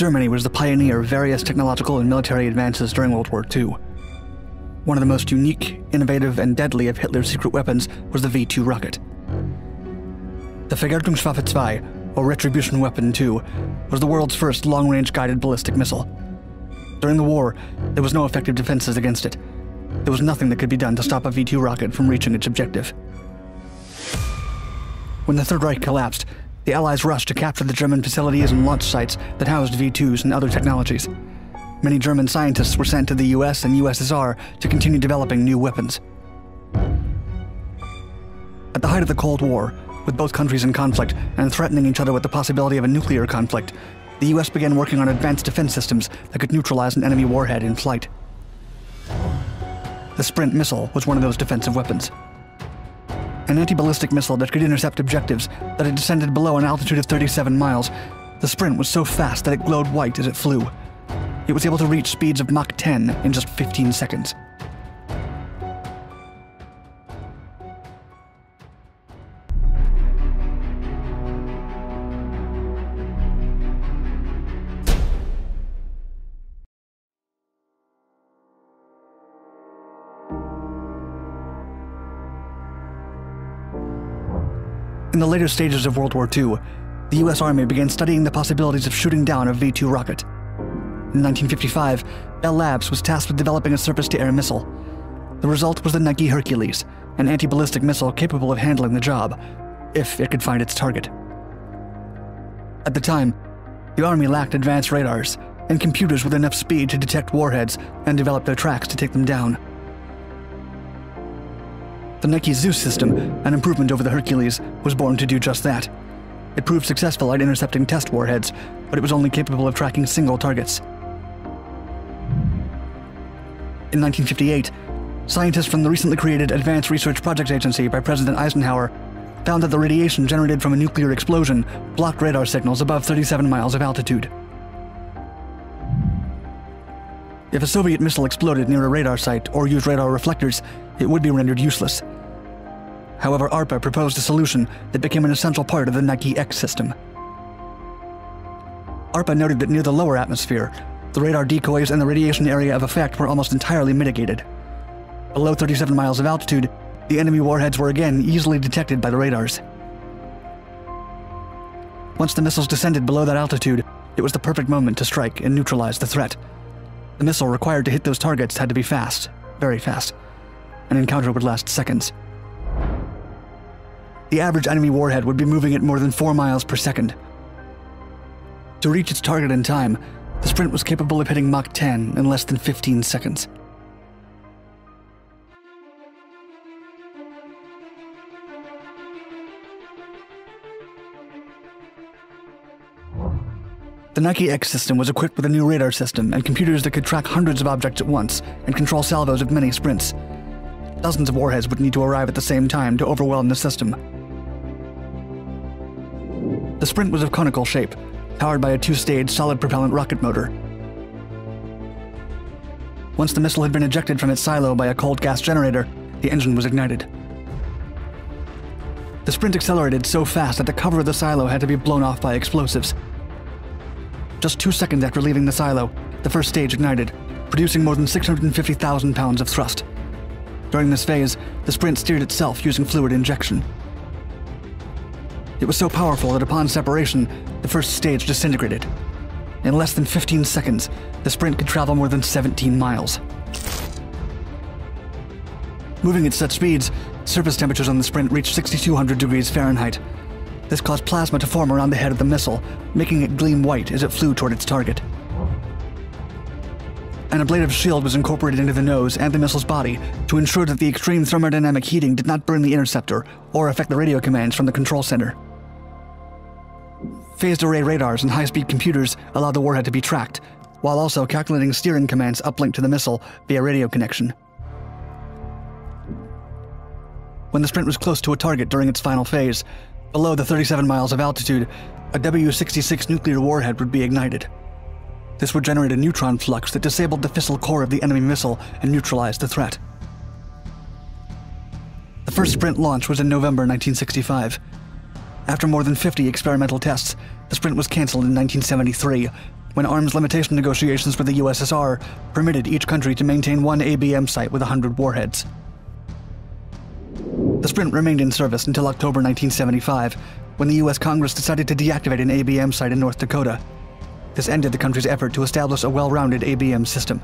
Germany was the pioneer of various technological and military advances during World War II. One of the most unique, innovative, and deadly of Hitler's secret weapons was the V-2 rocket. The Vergeltungswaffe 2, or Retribution Weapon 2, was the world's first long-range guided ballistic missile. During the war, there was no effective defenses against it. There was nothing that could be done to stop a V-2 rocket from reaching its objective. When the Third Reich collapsed, the Allies rushed to capture the German facilities and launch sites that housed V-2s and other technologies. Many German scientists were sent to the US and USSR to continue developing new weapons. At the height of the Cold War, with both countries in conflict and threatening each other with the possibility of a nuclear conflict, the US began working on advanced defense systems that could neutralize an enemy warhead in flight. The Sprint missile was one of those defensive weapons. An anti-ballistic missile that could intercept objectives that had descended below an altitude of 37 miles, the Sprint was so fast that it glowed white as it flew. It was able to reach speeds of Mach 10 in just 15 seconds. In the later stages of World War II, the US Army began studying the possibilities of shooting down a V-2 rocket. In 1955, Bell Labs was tasked with developing a surface-to-air missile. The result was the Nike Hercules, an anti-ballistic missile capable of handling the job, if it could find its target. At the time, the Army lacked advanced radars and computers with enough speed to detect warheads and develop their tracks to take them down. The Nike Zeus system, an improvement over the Hercules, was born to do just that. It proved successful at intercepting test warheads, but it was only capable of tracking single targets. In 1958, scientists from the recently created Advanced Research Projects Agency by President Eisenhower found that the radiation generated from a nuclear explosion blocked radar signals above 37 miles of altitude. If a Soviet missile exploded near a radar site or used radar reflectors, it would be rendered useless. However, ARPA proposed a solution that became an essential part of the Nike X system. ARPA noted that near the lower atmosphere, the radar decoys and the radiation area of effect were almost entirely mitigated. Below 37 miles of altitude, the enemy warheads were again easily detected by the radars. Once the missiles descended below that altitude, it was the perfect moment to strike and neutralize the threat. The missile required to hit those targets had to be fast, very fast. An encounter would last seconds. The average enemy warhead would be moving at more than 4 miles per second. To reach its target in time, the Sprint was capable of hitting Mach 10 in less than 15 seconds. The Nike X system was equipped with a new radar system and computers that could track hundreds of objects at once and control salvos of many sprints. Dozens of warheads would need to arrive at the same time to overwhelm the system. The Sprint was of conical shape, powered by a 2-stage solid propellant rocket motor. Once the missile had been ejected from its silo by a cold gas generator, the engine was ignited. The Sprint accelerated so fast that the cover of the silo had to be blown off by explosives. Just 2 seconds after leaving the silo, the first stage ignited, producing more than 650,000 pounds of thrust. During this phase, the Sprint steered itself using fluid injection. It was so powerful that upon separation, the first stage disintegrated. In less than 15 seconds, the Sprint could travel more than 17 miles. Moving at such speeds, surface temperatures on the Sprint reached 6,200 degrees Fahrenheit. This caused plasma to form around the head of the missile, making it gleam white as it flew toward its target. An ablative shield was incorporated into the nose and the missile's body to ensure that the extreme thermodynamic heating did not burn the interceptor or affect the radio commands from the control center. Phased array radars and high-speed computers allowed the warhead to be tracked, while also calculating steering commands uplinked to the missile via radio connection. When the Sprint was close to a target during its final phase, below the 37 miles of altitude, a W-66 nuclear warhead would be ignited. This would generate a neutron flux that disabled the fissile core of the enemy missile and neutralized the threat. The first Sprint launch was in November 1965. After more than 50 experimental tests, the Sprint was canceled in 1973, when arms limitation negotiations with the USSR permitted each country to maintain one ABM site with 100 warheads. The Sprint remained in service until October 1975, when the U.S. Congress decided to deactivate an ABM site in North Dakota. This ended the country's effort to establish a well-rounded ABM system.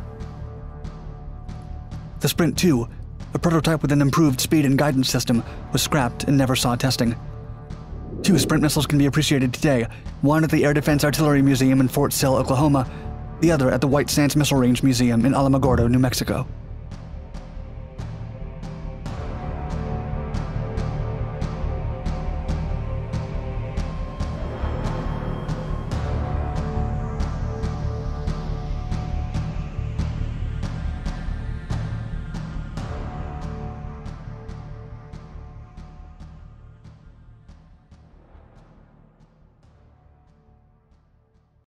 The Sprint 2, a prototype with an improved speed and guidance system, was scrapped and never saw testing. 2 Sprint missiles can be appreciated today, one at the Air Defense Artillery Museum in Fort Sill, Oklahoma, the other at the White Sands Missile Range Museum in Alamogordo, New Mexico.